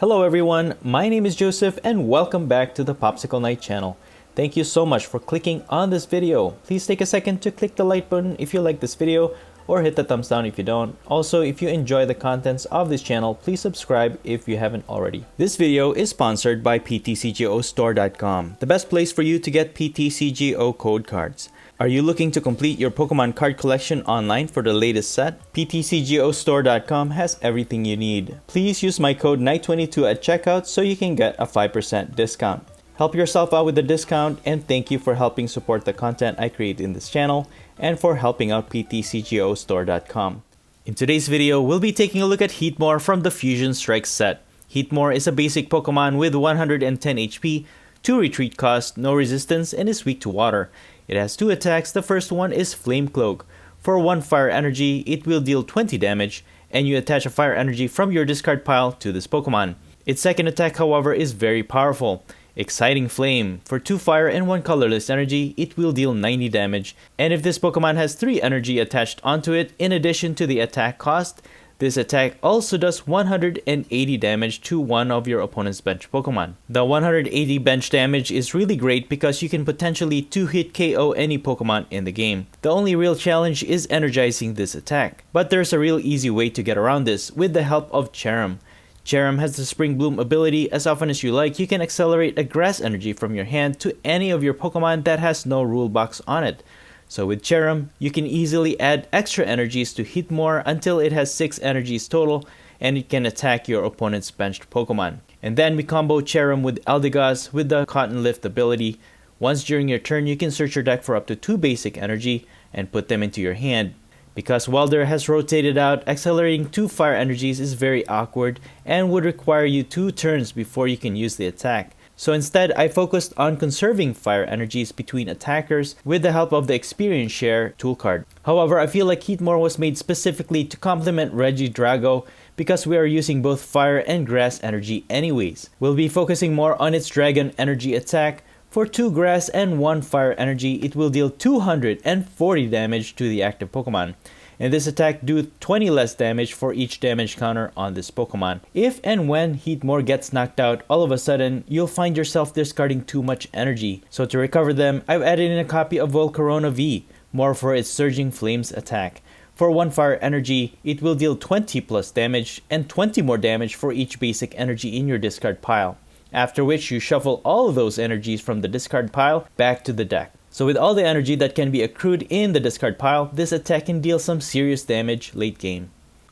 Hello everyone, my name is Joseph and welcome back to the Popsicle Night channel. Thank you so much for clicking on this video. Please take a second to click the like button if you like this video or hit the thumbs down if you don't. Also, if you enjoy the contents of this channel, please subscribe if you haven't already. This video is sponsored by PTCGO the best place for you to get PTCGO code cards. Are you looking to complete your Pokemon card collection online for the latest set? PTCGO has everything you need. Please use my code NIGHT22 at checkout so you can get a 5% discount. Help yourself out with the discount, and thank you for helping support the content I create in this channel and for helping out PTCGO. In today's video, we'll be taking a look at Heatmor from the Fusion Strike set. Heatmor is a basic Pokemon with 110 HP, 2 retreat cost, no resistance, and is weak to water. It has 2 attacks. The first one is Flame Cloak. For 1 fire energy, it will deal 20 damage, and you attach a fire energy from your discard pile to this Pokemon. Its second attack, however, is very powerful. Exciting Flame. For 2 fire and 1 colorless energy, it will deal 90 damage, and if this Pokemon has 3 energy attached onto it in addition to the attack cost, this attack also does 180 damage to one of your opponent's bench Pokemon. The 180 bench damage is really great because you can potentially 2-hit KO any Pokemon in the game. The only real challenge is energizing this attack, but there's a real easy way to get around this with the help of Cherrim. Cherrim has the Spring Bloom ability. As often as you like, you can accelerate a grass energy from your hand to any of your Pokemon that has no rule box on it. So with Cherrim, you can easily add extra energies to Heatmor until it has 6 energies total, and it can attack your opponent's benched Pokemon. And then we combo Cherrim with Eldegoss with the Cotton Lift ability. Once during your turn, you can search your deck for up to 2 basic energy and put them into your hand. Because Welder has rotated out, accelerating 2 fire energies is very awkward and would require you 2 turns before you can use the attack. So instead, I focused on conserving fire energies between attackers with the help of the Experience Share tool card. However, I feel like Heatmor was made specifically to complement REGIDRAGO because we are using both fire and grass energy anyways. We'll be focusing more on its Dragon Energy attack. For 2 grass and 1 fire energy, it will deal 240 damage to the active Pokemon. And this attack do 20 less damage for each damage counter on this Pokemon. If and when Heatmor gets knocked out, all of a sudden, you'll find yourself discarding too much energy. So to recover them, I've added in a copy of Volcarona V, more for its Surging Flames attack. For 1 fire energy, it will deal 20 plus damage and 20 more damage for each basic energy in your discard pile. After which you shuffle all of those energies from the discard pile back to the deck. So with all the energy that can be accrued in the discard pile, this attack can deal some serious damage late game.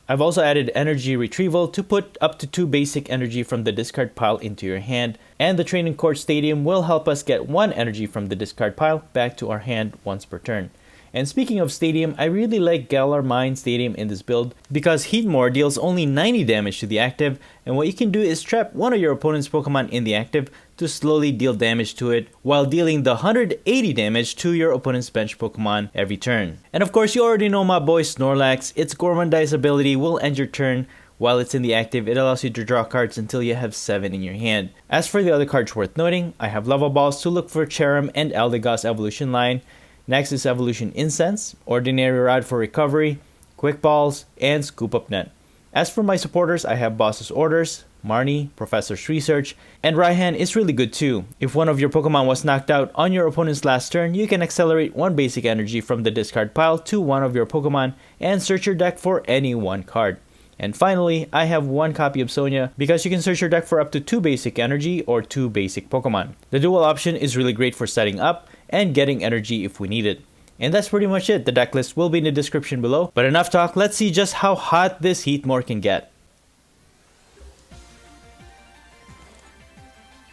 I've also added energy retrieval to put up to 2 basic energy from the discard pile into your hand, and the Training Court Stadium will help us get 1 energy from the discard pile back to our hand once per turn. And speaking of Stadium, I really like Galar Mine Stadium in this build because Heatmor deals only 90 damage to the active, and what you can do is trap one of your opponent's Pokemon in the active to slowly deal damage to it while dealing the 180 damage to your opponent's bench Pokemon every turn. And of course, you already know my boy Snorlax. Its Gourmandize ability will end your turn. While it's in the active, it allows you to draw cards until you have 7 in your hand. As for the other cards worth noting, I have Lava Balls to look for Cherrim and Eldegoss evolution line. Next is Evolution Incense, Ordinary Rod for recovery, Quick Balls, and Scoop Up Net. As for my supporters, I have Boss's Orders, Marnie, Professor's Research, and Raihan is really good too. If one of your Pokemon was knocked out on your opponent's last turn, you can accelerate 1 basic energy from the discard pile to one of your Pokemon and search your deck for any 1 card. And finally, I have 1 copy of Sonia because you can search your deck for up to 2 basic energy or 2 basic Pokemon. The dual option is really great for setting up and getting energy if we need it. And that's pretty much it. The deck list will be in the description below. But enough talk, let's see just how hot this Heatmor can get.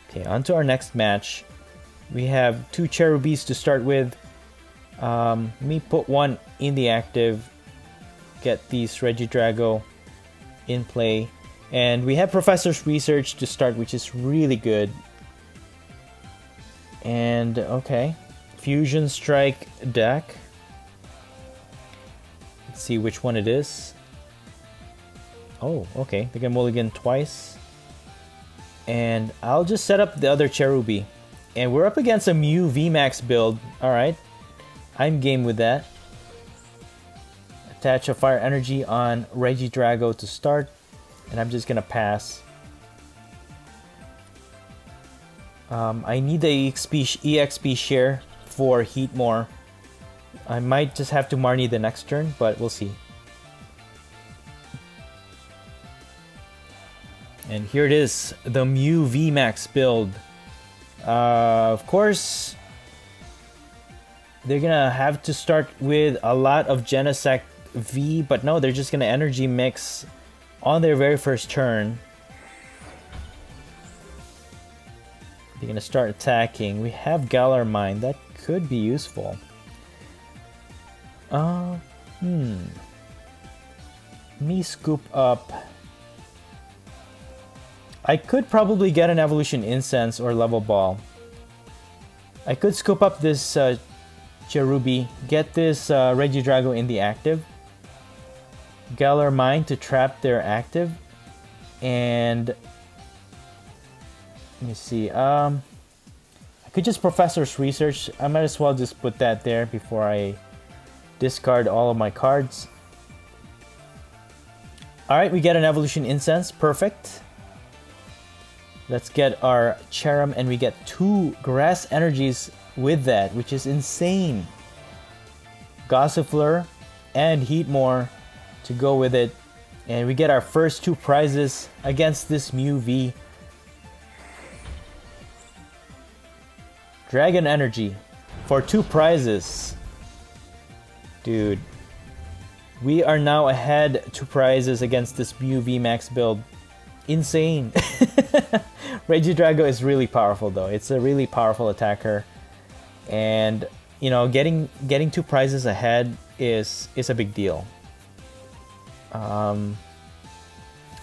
Okay, on to our next match. We have 2 Cherubies to start with. Let me put 1 in the active. Get these REGIDRAGO in play. And we have Professor's Research to start, which is really good. And okay, Fusion Strike deck. Let's see which one it is. Oh, okay, they can mulligan twice. And I'll just set up the other Cherubi. And we're up against a Mew VMAX build. Alright, I'm game with that. Attach a fire energy on REGIDRAGO to start. And I'm just gonna pass. I need the EXP share for Heatmor. I might just have to Marnie the next turn, but we'll see. And here it is, the Mew VMAX build. Of course, they're gonna have to start with a lot of Genesect V, but no, they're just gonna energy mix on their very first turn. They're gonna start attacking. We have Galar Mine, that could be useful. Me scoop up. I could probably get an Evolution Incense or Level Ball. I could scoop up this Cherubi, get this Regidrago in the active, Galar Mine to trap their active, and let me see. I could just Professor's Research. I might as well just put that there before I discard all of my cards. Alright, we get an Evolution Incense. Perfect. Let's get our Cherrim, and we get 2 Grass Energies with that, which is insane. Gossifleur and Heatmor to go with it. And we get our first 2 prizes against this Mew V. Dragon Energy for 2 prizes. Dude, we are now ahead 2 prizes against this Mew VMAX build. Insane. Regidrago is really powerful though. It's a really powerful attacker. And you know, getting 2 prizes ahead is a big deal.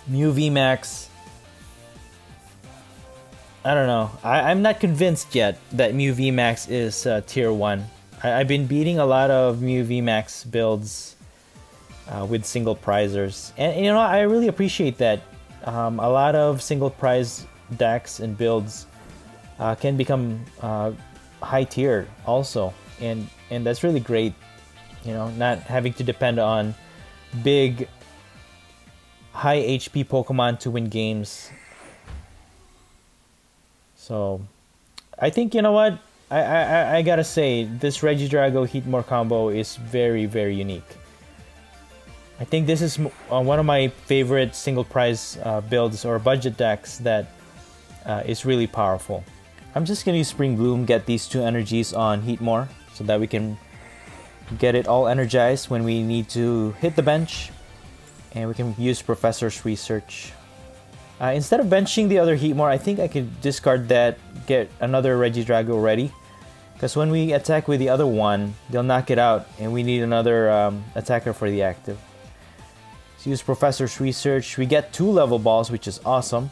Mew VMAX, I don't know. I'm not convinced yet that Mew VMAX is tier 1. I've been beating a lot of Mew VMAX builds with single prizers. And you know, I really appreciate that. A lot of single prize decks and builds can become high tier also. And that's really great. You know, not having to depend on big high HP Pokemon to win games. So I think, you know what, I gotta say, this Regidrago Heatmor combo is very, very unique. I think this is one of my favorite single prize builds or budget decks that is really powerful. I'm just gonna use Spring Bloom, get these 2 energies on Heatmor so that we can get it all energized when we need to hit the bench, and we can use Professor's Research. Instead of benching the other Heatmor, I think I could discard that, get another Regidrago ready, because when we attack with the other one, they'll knock it out, and we need another attacker for the active. So use Professor's Research. We get 2 level balls, which is awesome,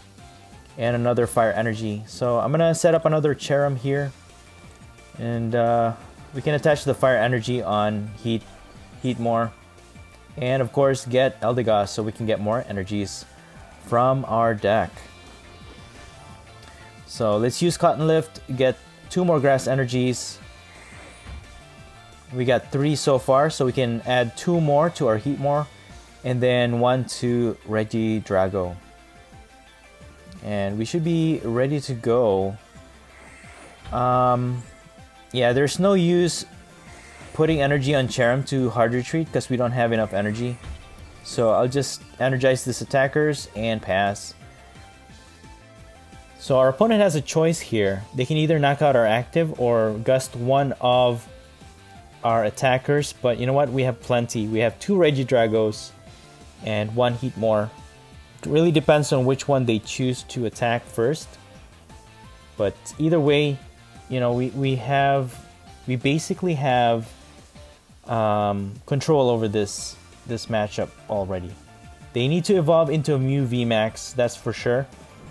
and another Fire Energy. So I'm gonna set up another Cherrim here, and we can attach the Fire Energy on Heatmor, and of course get Eldegoss so we can get more energies from our deck. So let's use Cotton Lift, get 2 more Grass Energies. We got 3 so far, so we can add 2 more to our Heatmor, and then 1 to Regidrago. And we should be ready to go. Yeah, there's no use putting energy on Cherrim to hard retreat because we don't have enough energy. So I'll just energize these attackers and pass. So our opponent has a choice here. They can either knock out our active or gust one of our attackers. But you know what? We have plenty. We have 2 Regidragos and 1 Heatmor. It really depends on which one they choose to attack first. But either way, you know, we basically have control over this matchup already. They need to evolve into a Mew VMAX, that's for sure.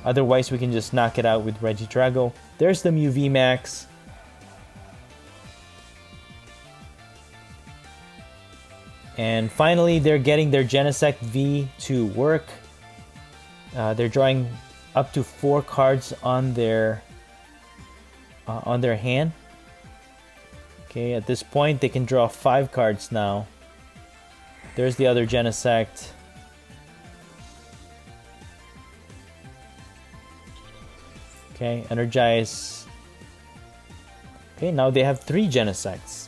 Otherwise, we can just knock it out with Regidrago. There's the Mew VMAX. And finally, they're getting their Genesect V to work. They're drawing up to 4 cards on their hand. Okay, at this point, they can draw 5 cards now. There's the other Genesect. Okay, energize. Okay, now they have 3 Genesects.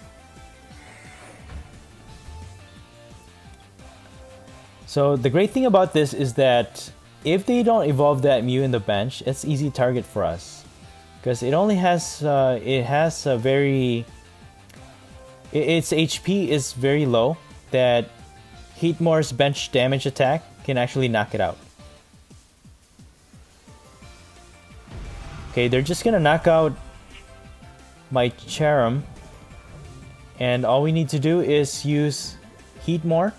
So the great thing about this is that if they don't evolve that Mew in the bench, it's easy target for us. Because it only has, its HP is very low, that Heatmor's bench damage attack can actually knock it out. Okay, they're just gonna knock out my Cherrim, and all we need to do is use Heatmor.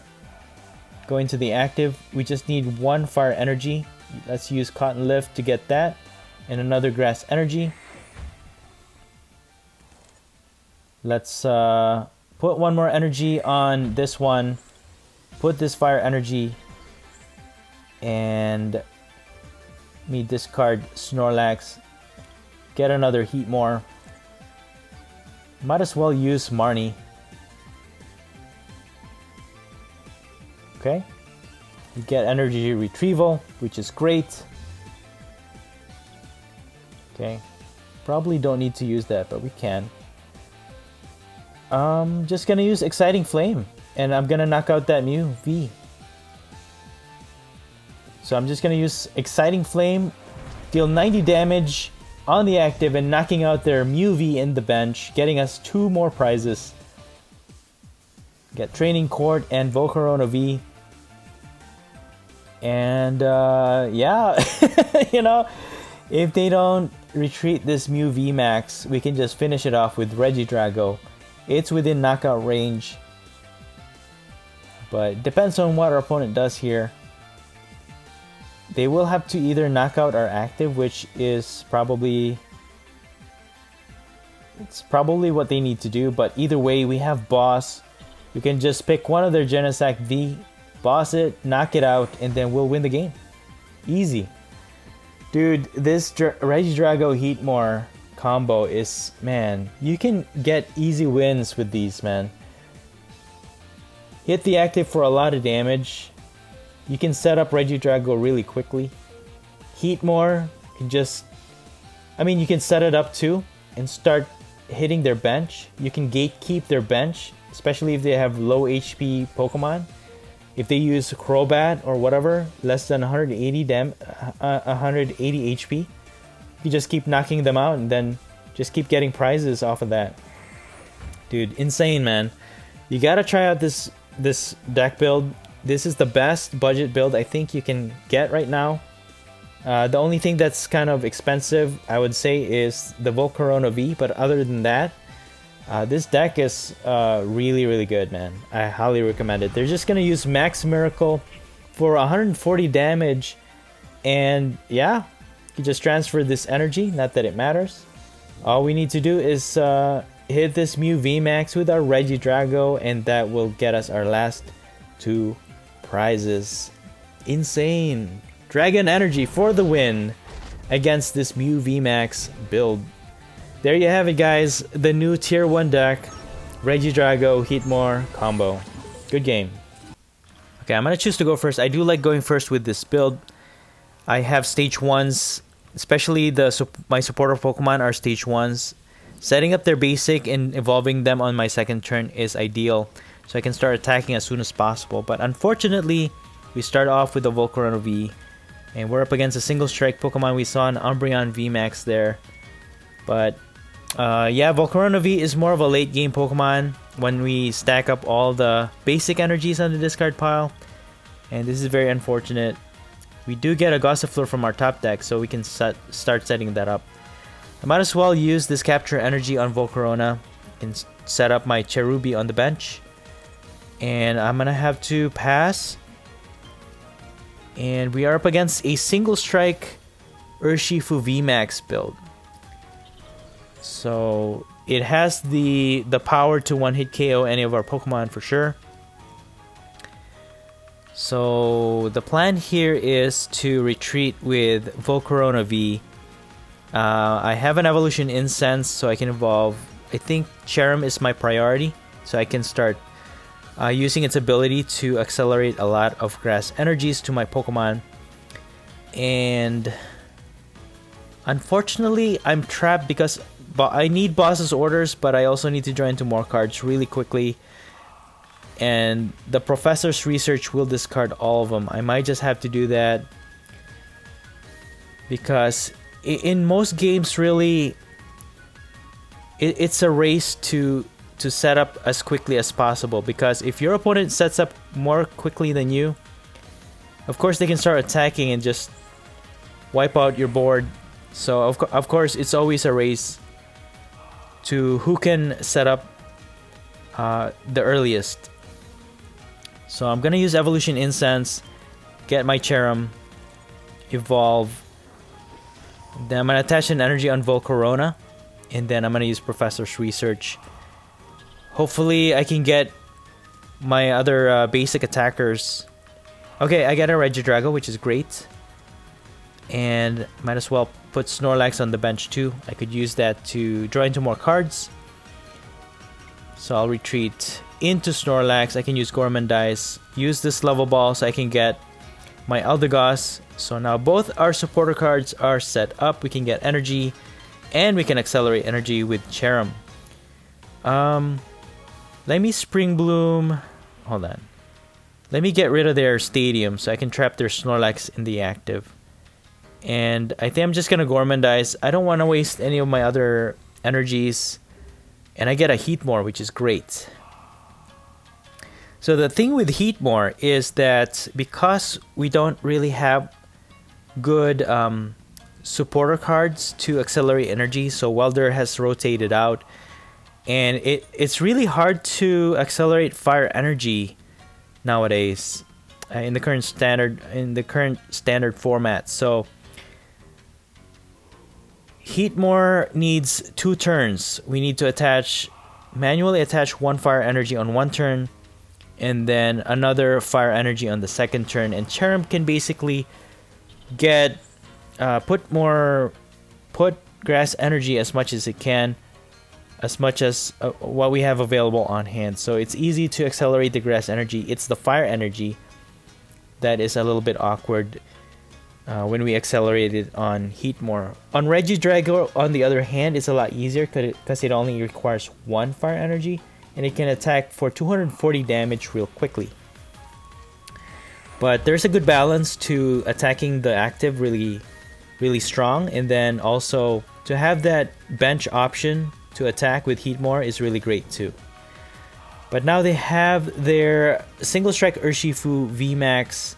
Go into the active. We just need 1 fire energy. Let's use Cotton Lift to get that, and another grass energy. Let's put 1 more energy on this one. Put this fire energy, and me discard Snorlax. Get another Heatmor. Might as well use Marnie. Okay. You get energy retrieval, which is great. Okay. Probably don't need to use that, but we can. Just gonna use Exciting Flame, and I'm gonna knock out that Mew V. So I'm just gonna use Exciting Flame, deal 90 damage on the active, and knocking out their Mew V in the bench, getting us 2 more prizes. Get Training Court and Volcarona V. And yeah, you know, if they don't retreat this Mew VMAX, we can just finish it off with REGIDRAGO. It's within knockout range, but it depends on what our opponent does here. They will have to either knock out our active, which is probably what they need to do, but either way, we have boss. We can just pick one of their Genesect V, boss it, knock it out, and then we'll win the game. Easy. Dude, this REGIDRAGO Heatmor combo is, man, you can get easy wins with these, man. Hit the active for a lot of damage. You can set up REGIDRAGO really quickly. Heatmor can just, I mean, you can set it up too and start hitting their bench. You can gatekeep their bench, especially if they have low HP Pokemon. If they use Crobat or whatever, less than 180 HP, you just keep knocking them out and then just keep getting prizes off of that. Dude, insane, man. You gotta try out this deck build. This is the best budget build I think you can get right now. The only thing that's kind of expensive, I would say, is the Volcarona V, but other than that, this deck is really, really good, man. I highly recommend it. They're just gonna use Max Miracle for 140 damage, and yeah, you just transfer this energy, not that it matters. All we need to do is hit this Mew VMAX with our REGIDRAGO, and that will get us our last 2 prizes. Insane. Dragon Energy for the win against this Mew VMAX build. There you have it, guys. The new tier 1 deck, REGIDRAGO Heatmor combo. Good game. Okay, I'm gonna choose to go first. I do like going first with this build. I have stage 1s, especially my supporter Pokemon are stage 1s. Setting up their basic and evolving them on my second turn is ideal, so I can start attacking as soon as possible. But unfortunately, we start off with the Volcarona V, and we're up against a single strike Pokemon. We saw an Umbreon VMAX there. But yeah, Volcarona V is more of a late game Pokemon when we stack up all the basic energies on the discard pile, and this is very unfortunate. We do get a Gossifleur from our top deck, so we can start setting that up. I might as well use this Capture Energy on Volcarona and set up my Cherubi on the bench. And I'm gonna have to pass. And we are up against a single strike Urshifu VMAX build. So it has the power to one-hit KO any of our Pokemon for sure. So the plan here is to retreat with Volcarona V. I have an evolution incense, so I can evolve. I think Cherrim is my priority, so I can start using its ability to accelerate a lot of grass energies to my Pokemon. And Unfortunately, I'm trapped because I need boss's orders, but I also need to draw into more cards really quickly. And the professor's research will discard all of them. I might just have to do that. Because in most games, really, it's a race to set up as quickly as possible. Because if your opponent sets up more quickly than you, of course they can start attacking and just wipe out your board. So of course it's always a race to who can set up the earliest. So I'm gonna use Evolution Incense, get my Cherrim, evolve. Then I'm gonna attach an energy on Volcarona, and then I'm gonna use Professor's Research. Hopefully I can get my other basic attackers. Okay, I got a Regidrago, which is great. And might as well put Snorlax on the bench too. I could use that to draw into more cards. So I'll retreat into Snorlax. I can use Gormandize, use this level ball so I can get my Eldegoss. So now both our supporter cards are set up. We can get energy and we can accelerate energy with Cherrim. Let me Spring Bloom. Hold on. Let me get rid of their Stadium so I can trap their Snorlax in the active. And I think I'm just gonna Gormandize. I don't want to waste any of my other energies. And I get a Heatmor, which is great. So the thing with Heatmor is that because we don't really have good supporter cards to accelerate energy, so Welder has rotated out, and it's really hard to accelerate fire energy nowadays in the current standard format. So Heatmor needs 2 turns. We need to manually attach 1 fire energy on 1 turn, and then another fire energy on the 2nd turn. And Cherrim can basically get put grass energy as much as it can, as much as what we have available on hand. So it's easy to accelerate the grass energy. It's the fire energy that is a little bit awkward when we accelerate it on Heatmor. On Regidrago, on the other hand, it's a lot easier because it only requires 1 fire energy, and it can attack for 240 damage real quickly. But there's a good balance to attacking the active really, really strong, and then also to have that bench option to attack with Heatmor is really great too. But now they have their Single Strike Urshifu VMAX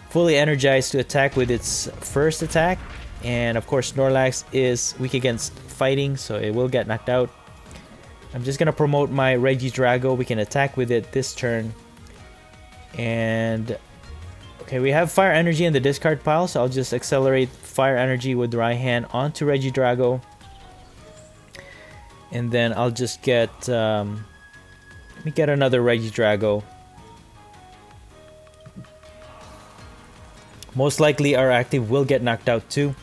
fully energized to attack with its first attack, and of course Snorlax is weak against fighting, so it will get knocked out. I'm just gonna promote my Regidrago. We can attack with it this turn. And okay, we have fire energy in the discard pile, so I'll just accelerate fire energy with Raihan onto Regidrago. And then I'll just get let me get another Regidrago. Most likely our active will get knocked out too,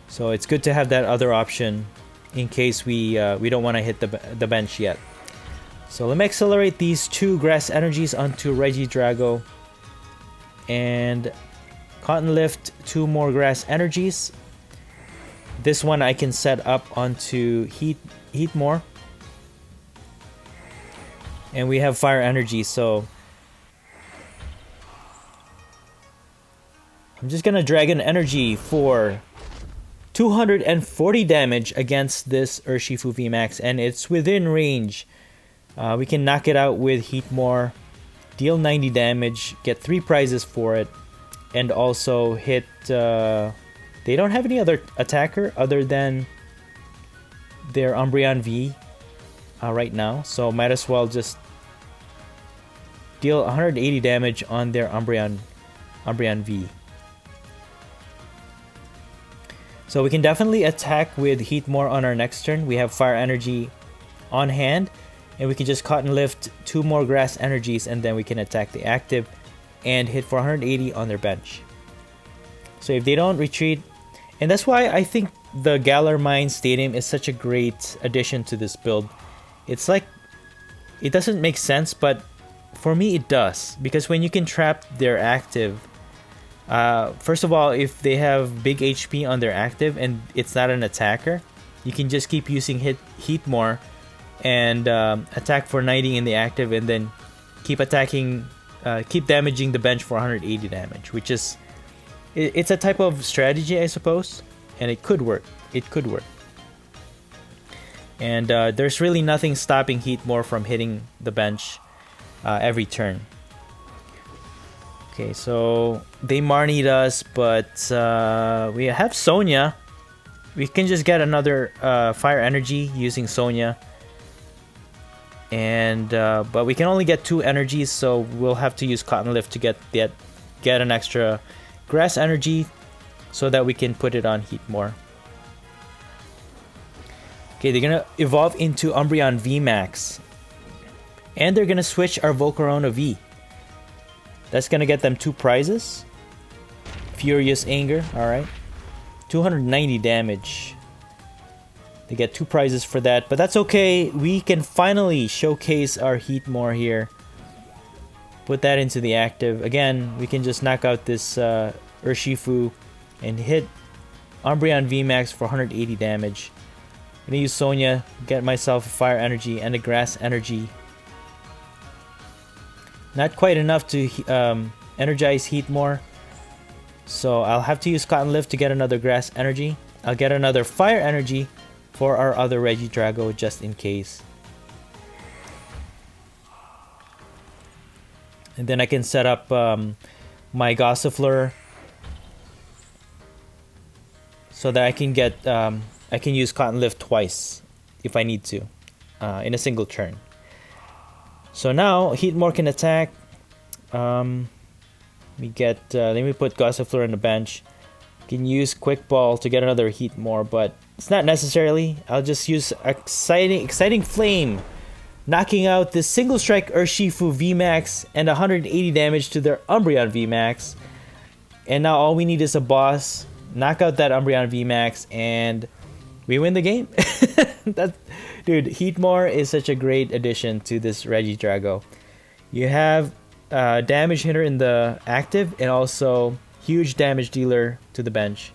so it's good to have that other option in case we don't want to hit the bench yet. So let me accelerate these 2 grass energies onto Regidrago, and Cotton Lift 2 more grass energies. This one I can set up onto Heatmor, and we have fire energy, so I'm just gonna Dragon Energy for 240 damage against this Urshifu VMAX, and it's within range. We can knock it out with Heatmor, deal 90 damage, get 3 prizes for it, and also hit... they don't have any other attacker other than their Umbreon V right now, so might as well just deal 180 damage on their Umbreon V. So we can definitely attack with Heatmor on our next turn. We have fire energy on hand, and we can just Cotton Lift 2 more grass energies, and then we can attack the active and hit for 180 on their bench. So if they don't retreat, and that's why I think the Galar Mine Stadium is such a great addition to this build. It's like, it doesn't make sense, but for me it does, because when you can trap their active, First of all, if they have big HP on their active and it's not an attacker, you can just keep using Heatmor and attack for 90 in the active, and then keep attacking, keep damaging the bench for 180 damage, which is, it's a type of strategy, I suppose, and it could work. It could work. And there's really nothing stopping Heatmor from hitting the bench every turn. Okay, so they Marnied us, but we have Sonia. We can just get another Fire Energy using Sonia. And but we can only get 2 energies, so we'll have to use Cotton Lift to get an extra Grass Energy so that we can put it on Heatmor. Okay, they're gonna evolve into Umbreon VMAX. And they're gonna switch our Volcarona V. That's gonna get them 2 prizes. Furious Anger, alright. 290 damage. They get 2 prizes for that, but that's okay. We can finally showcase our Heatmor here. Put that into the active. Again, we can just knock out this Urshifu and hit Umbreon VMAX for 180 damage. I'm gonna use Sonia, get myself a Fire Energy and a Grass Energy. Not quite enough to energize Heatmor, so I'll have to use Cotton Lift to get another Grass Energy. I'll get another Fire Energy for our other Regidrago just in case. And then I can set up my Gossifleur so that I can get I can use Cotton Lift twice if I need to in a single turn. So now Heatmor can attack. We get let me put Gossifleur on the bench. Can use Quick Ball to get another Heatmor, but it's not necessarily. I'll just use exciting Flame, knocking out this single strike Urshifu VMAX and 180 damage to their Umbreon VMAX. And now all we need is a boss. Knock out that Umbreon VMAX and we win the game. Dude, Heatmor is such a great addition to this Regidrago. You have damage hitter in the active and also huge damage dealer to the bench.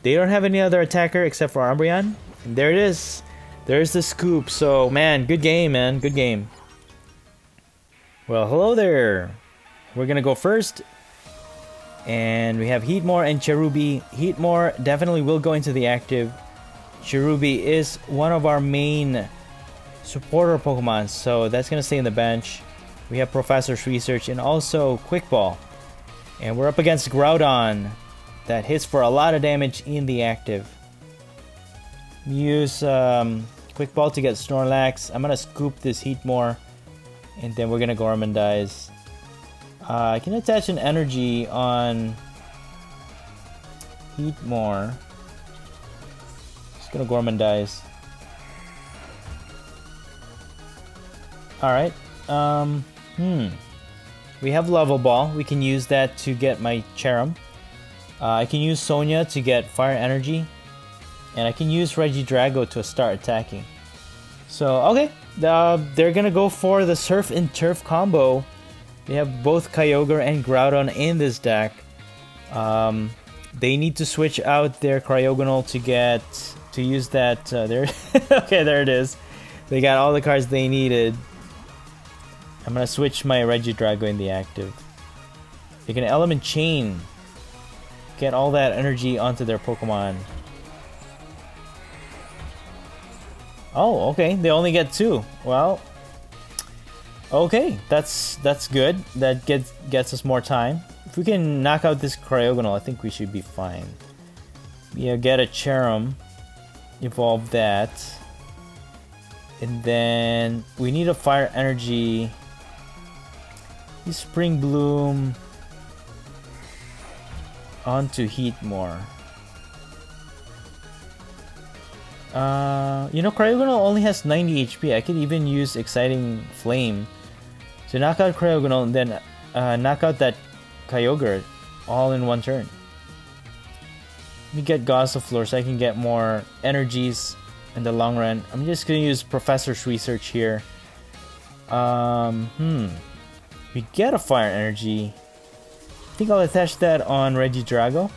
They don't have any other attacker except for Umbreon. And there it is. There's the scoop. So, man, good game, man. Good game. Well, hello there. We're going to go first. And we have Heatmor and Cherubi. Heatmor definitely will go into the active. Cherubi is one of our main supporter Pokemon, so that's going to stay in the bench. We have Professor's Research and also Quick Ball. And we're up against Groudon. That hits for a lot of damage in the active. Use Quick Ball to get Snorlax. I'm going to scoop this Heatmor. And then we're going to Gormandize. I can attach an energy on Heatmor. Just going to Gormandize. Alright. We have Level Ball. We can use that to get my Cherrim. I can use Sonia to get Fire Energy. And I can use Regidrago to start attacking. So, okay. They're gonna go for the Surf and Turf combo. They have both Kyogre and Groudon in this deck. They need to switch out their Cryogonal to use that. There, okay, there it is. They got all the cards they needed. I'm gonna switch my Regidrago in the active. They can Element Chain. Get all that energy onto their Pokemon. Oh, okay. They only get 2. Well, okay. That's good. That gets us more time. If we can knock out this Cryogonal, I think we should be fine. Yeah, get a Cherrim. Evolve that. And then we need a Fire Energy. Spring Bloom onto Heatmor. You know, Cryogonal only has 90 HP. I could even use Exciting Flame to knock out Cryogonal and then knock out that Kyogre all in one turn. Let me get Gossifleur so I can get more energies in the long run. I'm just gonna use Professor's Research here. We get a Fire Energy. think I'll attach that on REGIDRAGO.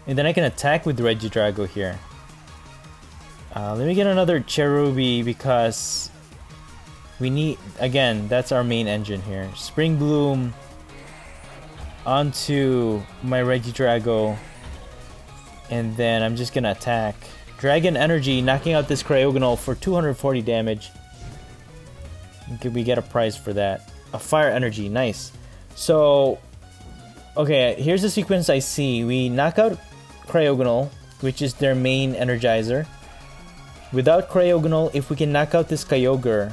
And then I can attack with REGIDRAGO here. Let me get another Cherubi because we need, again, that's our main engine here. Spring Bloom onto my REGIDRAGO. And then I'm just gonna attack. Dragon Energy, knocking out this Cryogonal for 240 damage. Could we get a prize for that? A Fire Energy, nice. So, okay, here's the sequence I see. We knock out Cryogonal, which is their main Energizer. Without Cryogonal, if we can knock out this Kyogre,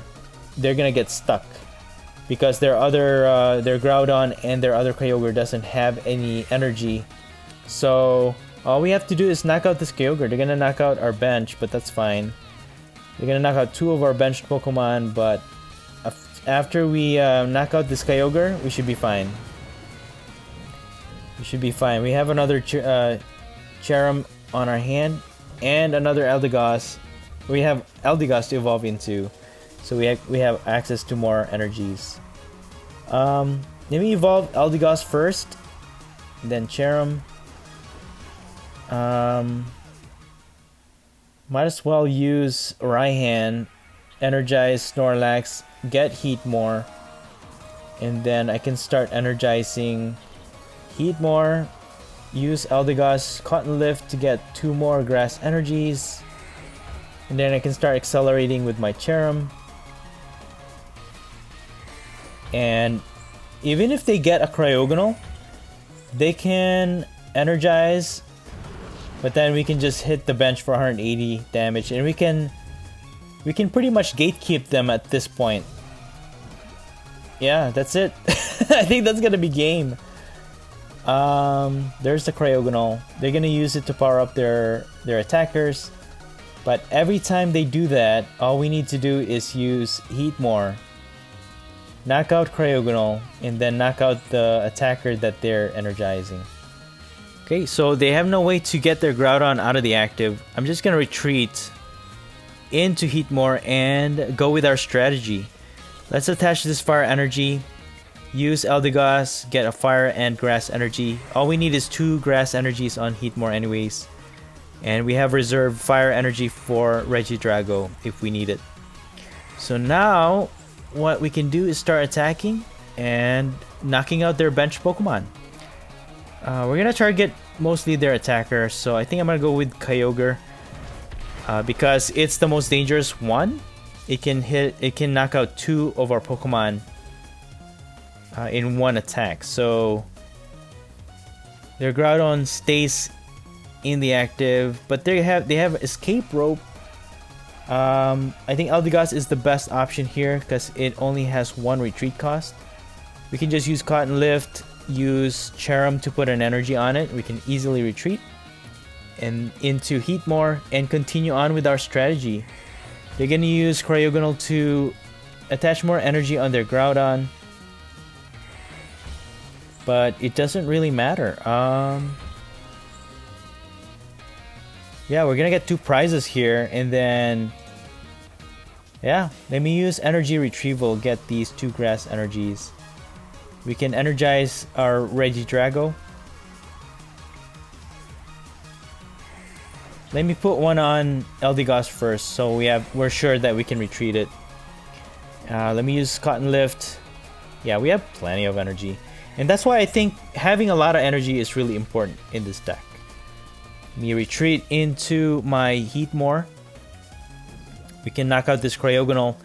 they're gonna get stuck. Because their Groudon and their other Kyogre doesn't have any energy. So, all we have to do is knock out this Kyogre. They're gonna knock out our bench, but that's fine. They're gonna knock out 2 of our benched Pokemon, but after we knock out this Kyogre, we should be fine. We should be fine. We have another Cherrim on our hand, and another Eldegoss. We have Eldegoss to evolve into, so we have access to more energies. Let me evolve Eldegoss first, then Cherrim. Might as well use Raihan, energize Snorlax, get Heatmor, and then I can start energizing Heatmor, use Eldegoss Cotton Lift to get 2 more grass energies, and then I can start accelerating with my Cherrim. And even if they get a Cryogonal, they can energize, but then we can just hit the bench for 180 damage, and we can pretty much gatekeep them at this point. Yeah, that's it. I think that's gonna be game. There's the Cryogonal. They're gonna use it to power up their attackers, but every time they do that, all we need to do is use Heatmor, knock out Cryogonal, and then knock out the attacker that they're energizing. Okay, so they have no way to get their Groudon out of the active. I'm just gonna retreat into Heatmor and go with our strategy. Let's attach this Fire Energy, use Eldegoss, get a Fire and Grass Energy. All we need is 2 Grass Energies on Heatmor anyways. And we have reserved Fire Energy for REGIDRAGO if we need it. So now, what we can do is start attacking and knocking out their bench Pokemon. We're gonna target mostly their attacker, so I think I'm gonna go with Kyogre because it's the most dangerous one. It can knock out 2 of our Pokemon in one attack. So their Groudon stays in the active, but they have Escape Rope. I think Eldegoss is the best option here because it only has 1 retreat cost. We can just use Cotton Lift, use Cherrim to put an energy on it. We can easily retreat and into Heatmor and continue on with our strategy. They're gonna use Cryogonal to attach more energy on their Groudon, but it doesn't really matter. Yeah, we're gonna get 2 prizes here, and then yeah, let me use Energy Retrieval, get these 2 grass energies. We can energize our REGIDRAGO. Let me put one on Eldegoss first, so we're sure that we can retreat it. Let me use Cotton Lift. Yeah, we have plenty of energy, and that's why I think having a lot of energy is really important in this deck. Let me retreat into my Heatmor. We can knock out this Cryogonal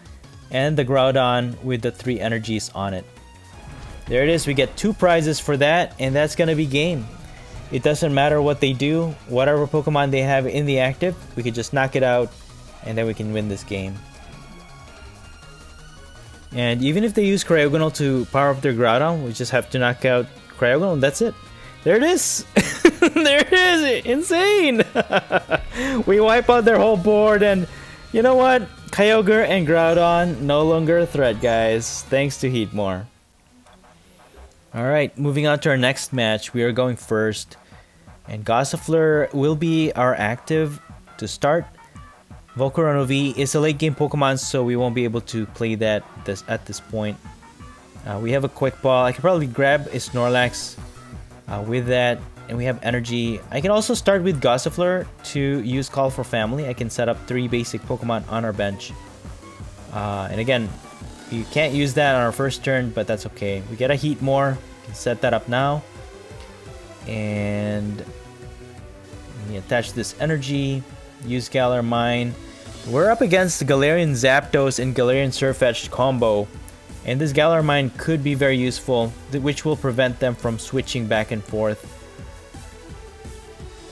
and the Groudon with the 3 energies on it. There it is. We get 2 prizes for that, and that's gonna be game. It doesn't matter what they do, whatever Pokemon they have in the active, we can just knock it out, and then we can win this game. And even if they use Cryogonal to power up their Groudon, we just have to knock out Cryogonal, and that's it. There it is! There it is! Insane! We wipe out their whole board, and you know what? Kyogre and Groudon no longer a threat, guys, thanks to Heatmor. Alright, moving on to our next match. We are going first, and Gossifleur will be our active to start. Volcarona V is a late game Pokemon, so we won't be able to play that at this point. We have a quick ball. I can probably grab a Snorlax with that, and we have energy. I can also start with Gossifleur to use Call for Family. I can set up 3 basic Pokemon on our bench. And again, you can't use that on our first turn, but that's okay. We get a Heatmor. Can set that up now. And we attach this energy. Use Galar Mine. We're up against the Galarian Zapdos and Galarian Sirfetch'd combo. And this Galar Mine could be very useful, which will prevent them from switching back and forth.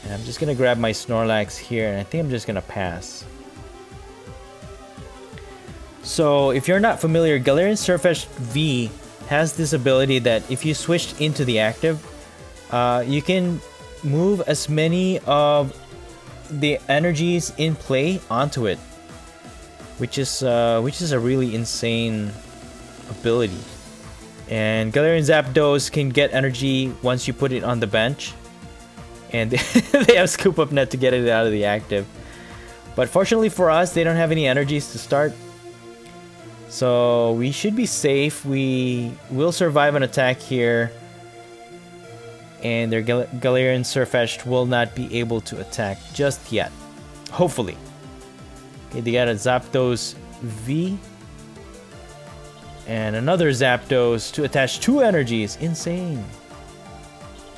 And I'm just going to grab my Snorlax here, and I think I'm just going to pass. So, if you're not familiar, Galarian Sirfetch'd V has this ability that if you switched into the active, you can move as many of the energies in play onto it, which is a really insane ability. And Galarian Zapdos can get energy once you put it on the bench, and they have Scoop Up Net to get it out of the active. But fortunately for us, they don't have any energies to start, so we should be safe. We will survive an attack here, and their Galarian Sirfetch'd will not be able to attack just yet. Hopefully. Okay, they got a Zapdos V. And another Zapdos to attach 2 energies. Insane.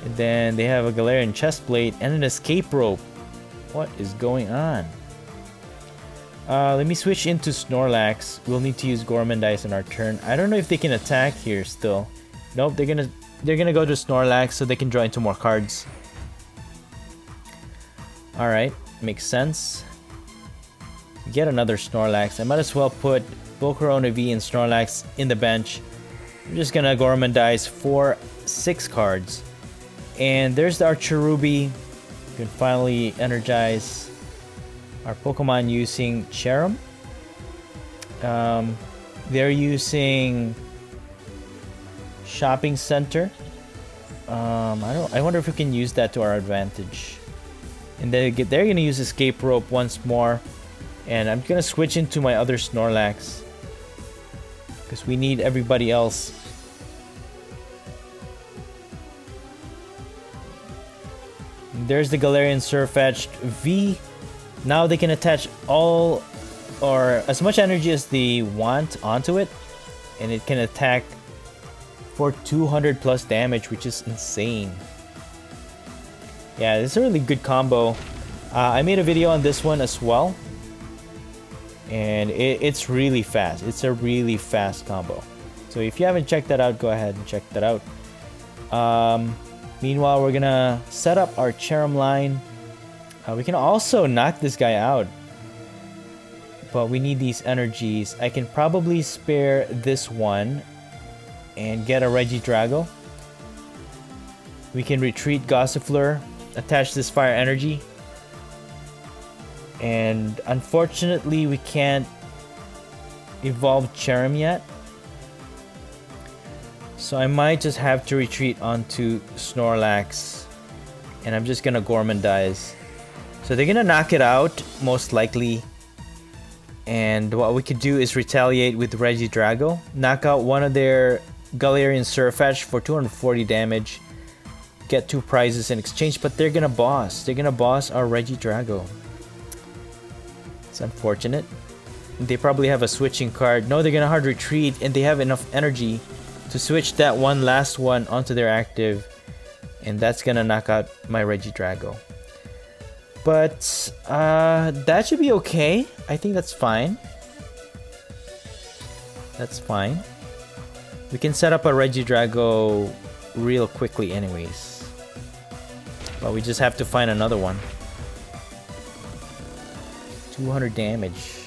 And then they have a Galarian Chestplate and an Escape Rope. What is going on? Let me switch into Snorlax. We'll need to use Gormandize on our turn. I don't know if they can attack here still. Nope, they're gonna go to Snorlax so they can draw into more cards. Alright, makes sense. Get another Snorlax. I might as well put Volcarona V and Snorlax in the bench. I'm just gonna Gormandize for 6 cards. And there's our Cherubi. We can finally energize our Pokemon using Cherrim. They're using Shopping Center. I wonder if we can use that to our advantage. And they're gonna use Escape Rope once more. And I'm gonna switch into my other Snorlax, because we need everybody else. There's the Galarian Sirfetch'd V. Now they can attach all or as much energy as they want onto it, and it can attack for 200 plus damage, which is insane. Yeah, this is a really good combo. I made a video on this one as well, and it's really fast. It's a really fast combo. So if you haven't checked that out, go ahead and check that out. Meanwhile, we're gonna set up our Cherrim line. We can also knock this guy out, but we need these energies. I can probably spare this one and get a REGIDRAGO. We can retreat Gossifleur, attach this fire energy, and unfortunately we can't evolve Cherrim yet, so I might just have to retreat onto Snorlax, and I'm just gonna Gormandize. So they're gonna knock it out most likely, and what we could do is retaliate with REGIDRAGO, knock out one of their Galarian Sirfetch'd for 240 damage, get 2 prizes in exchange, but they're gonna boss our REGIDRAGO. It's unfortunate. They probably have a switching card. No, they're gonna hard retreat, and they have enough energy to switch that one last one onto their active, and that's gonna knock out my REGIDRAGO. But that should be okay. I think that's fine. That's fine. We can set up a REGIDRAGO real quickly anyways, but we just have to find another one. 200 damage.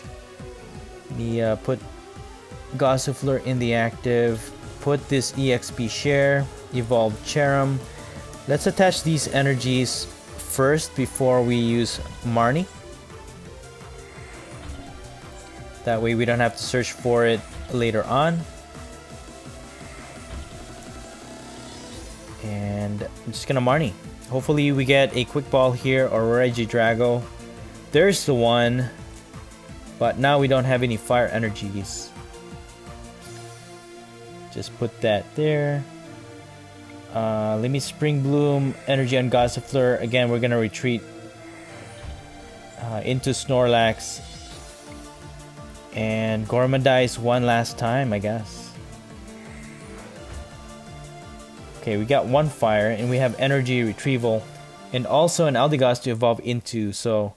We put Gossifleur in the active, put this EXP share, evolve Cherrim. Let's attach these energies first before we use Marnie. That way we don't have to search for it later on. And I'm just gonna Marnie. Hopefully we get a quick ball here or REGIDRAGO. There's the one, but now we don't have any fire energies. Just put that there. Let me Spring Bloom energy on Gossifleur. Again, we're gonna retreat into Snorlax and Gormadize one last time, I guess. Okay, we got one fire and we have energy retrieval and also an Eldegoss to evolve into. So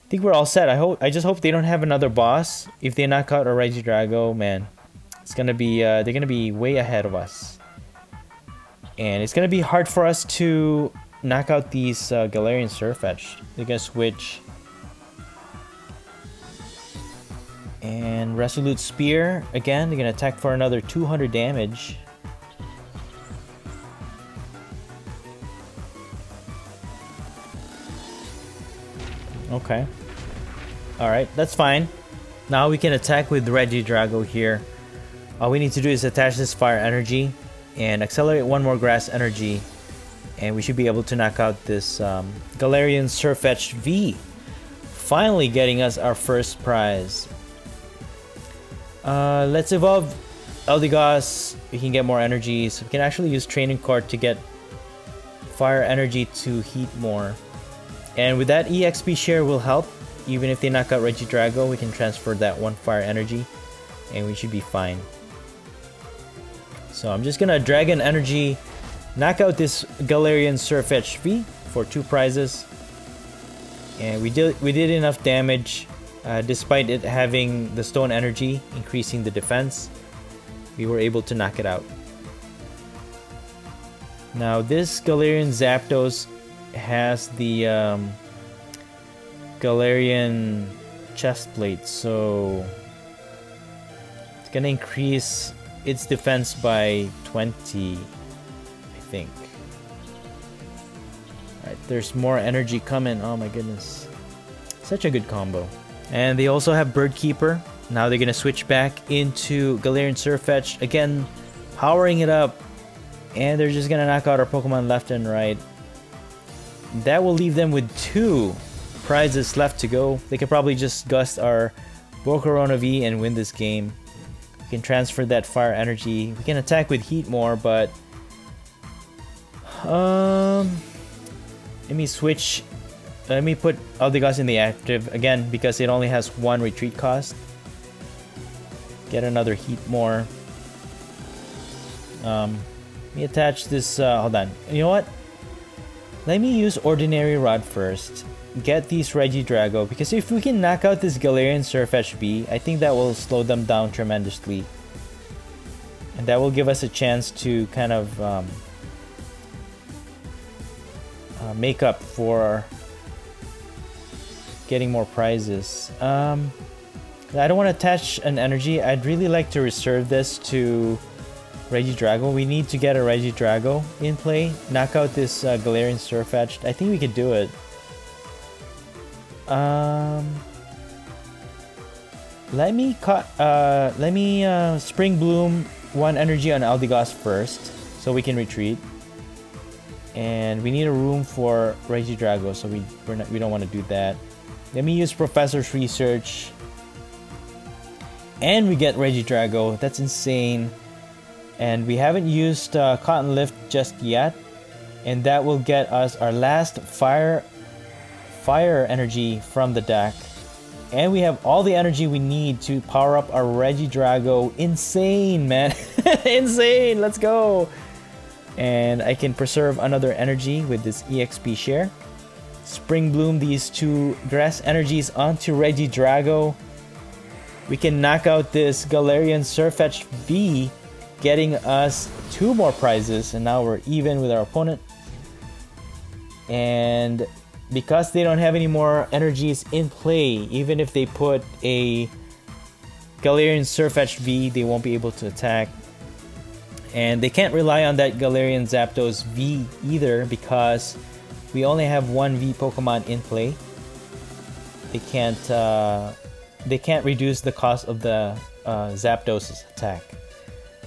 I think we're all set. I just hope they don't have another boss. If they knock out a Regidrago, man, it's gonna be they're gonna be way ahead of us. And it's gonna be hard for us to knock out these Galarian Sirfetch'd. They're gonna switch. And Resolute Spear, again, they're gonna attack for another 200 damage. Okay. Alright, that's fine. Now we can attack with Regidrago here. All we need to do is attach this fire energy and accelerate one more grass energy, and we should be able to knock out this Galarian Sirfetch'd V. Finally getting us our first prize. Let's evolve Eldegoss. We can get more energy, so we can actually use Training Court to get fire energy to Heatmor. And with that, EXP share will help. Even if they knock out Regidrago, we can transfer that one fire energy and we should be fine. So I'm just gonna Dragon Energy, knock out this Galarian Sirfetch'd V for 2 prizes. And we did enough damage, despite it having the Stone Energy, increasing the defense. We were able to knock it out. Now this Galarian Zapdos has the Galarian chest plate, so it's gonna increase its defense by 20, I think. Alright, there's more energy coming. Oh my goodness, such a good combo. And they also have Bird Keeper. Now they're gonna switch back into Galarian Sirfetch'd, again powering it up, and they're just gonna knock out our Pokemon left and right. That will leave them with 2 prizes left to go. They could probably just gust our Volcarona V and win this game. We can transfer that fire energy. We can attack with Heatmor, but let me switch. Let me put Eldegoss in the active again because it only has 1 retreat cost. Get another Heatmor. Let me attach this. Hold on. You know what? Let me use Ordinary Rod first. Get these Regidrago, because if we can knock out this Galarian Sirfetch'd V, I think that will slow them down tremendously. And that will give us a chance to kind of make up for getting more prizes. I don't want to attach an energy. I'd really like to reserve this to Regidrago. We need to get a Regidrago in play. Knock out this Galarian Sirfetch'd. I think we could do it. Let me Spring Bloom 1 energy on Eldegoss first, so we can retreat. And we need a room for Regidrago, so we don't want to do that. Let me use Professor's Research, and we get Regidrago. That's insane. And we haven't used Cotton Lift just yet, and that will get us our last fire energy from the deck. And we have all the energy we need to power up our Regidrago. Insane, man. Insane. Let's go. And I can preserve another energy with this EXP share. Spring Bloom these 2 grass energies onto Regidrago. We can knock out this Galarian Sirfetch'd V, getting us 2 more prizes, and now we're even with our opponent. And because they don't have any more energies in play, even if they put a Galarian Sirfetch'd V, they won't be able to attack. And they can't rely on that Galarian Zapdos V either, because we only have 1 V Pokemon in play. They can't reduce the cost of the Zapdos' attack.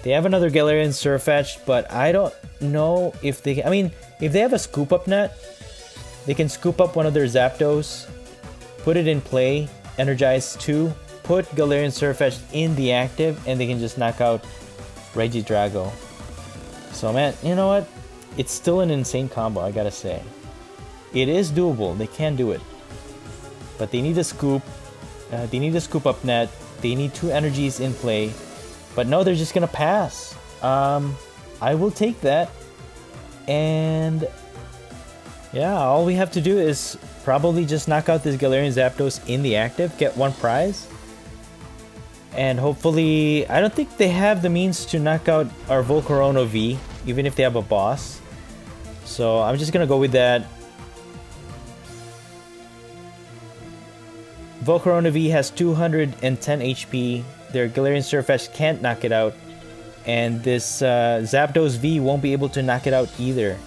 They have another Galarian Sirfetch'd, but I don't know if they can. I mean, if they have a Scoop Up Net, they can scoop up one of their Zapdos, put it in play, energize 2, put Galarian Sirfetch'd in the active, and they can just knock out REGIDRAGO. So man, you know what? It's still an insane combo, I gotta say. It is doable, they can do it. But they need a scoop. They need a scoop up net. They need 2 energies in play. But no, they're just gonna pass. I will take that. And yeah, all we have to do is probably just knock out this Galarian Zapdos in the active, get 1 prize. And hopefully, I don't think they have the means to knock out our Volcarona V, even if they have a boss. So I'm just gonna go with that. Volcarona V has 210 HP. Their Galarian Sirfetch'd can't knock it out. And this Zapdos V won't be able to knock it out either.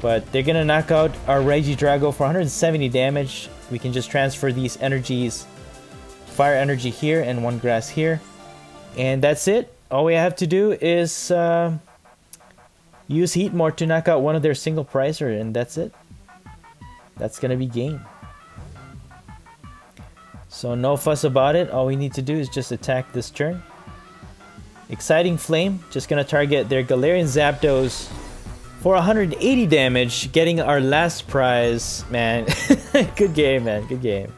But they're gonna knock out our REGIDRAGO for 170 damage. We can just transfer these energies. Fire energy here and 1 grass here. And that's it. All we have to do is use Heatmor to knock out one of their single pricer, and that's it. That's gonna be game. So no fuss about it. All we need to do is just attack this turn. Exciting Flame, just gonna target their Galarian Zapdos for 180 damage, getting our last prize. Man, good game, man, good game.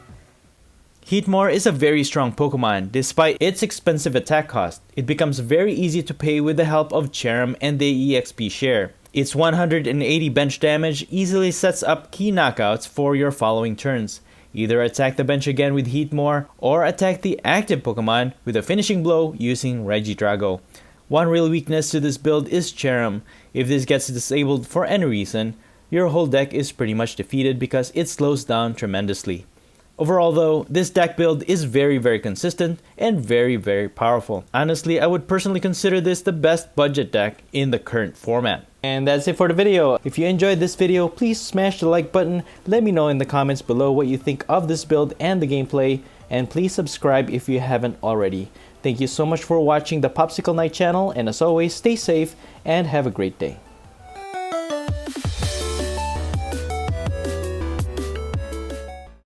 Heatmor is a very strong Pokemon. Despite its expensive attack cost, it becomes very easy to pay with the help of Cherrim and the EXP share. Its 180 bench damage easily sets up key knockouts for your following turns. Either attack the bench again with Heatmor, or attack the active Pokemon with a finishing blow using REGIDRAGO. One real weakness to this build is Cherrim. If this gets disabled for any reason, your whole deck is pretty much defeated because it slows down tremendously. Overall though, this deck build is very consistent and very powerful. Honestly, I would personally consider this the best budget deck in the current format. And that's it for the video. If you enjoyed this video, please smash the like button. Let me know in the comments below what you think of this build and the gameplay. And please subscribe if you haven't already. Thank you so much for watching the Popsicle Night channel, and as always, stay safe and have a great day.